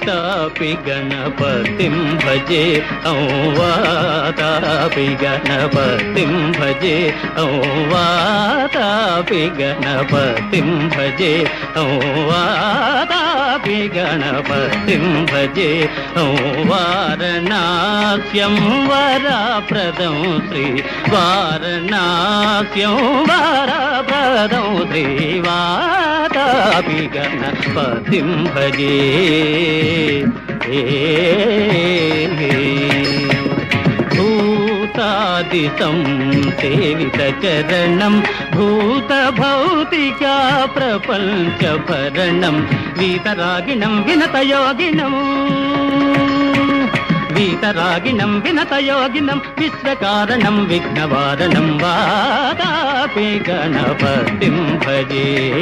वातापि गणपतिं भजे वातापि गणपतिं भजे वातापि गणपतिं भजे वातापि गणपतिं भजे वारणास्यं वरप्रदं श्री वारणास्यं वरप्रदं श्री वातापि गणपतिं भजे भूतादितं सेवितचरणं भूतभौतिका प्रपञ्चभरणं वीतरागिणं विनतयोगिनं वीतरागिणं विनतयोगिनं विश्वकारणं विघ्नवारणं वातापि गणपतिं भजे।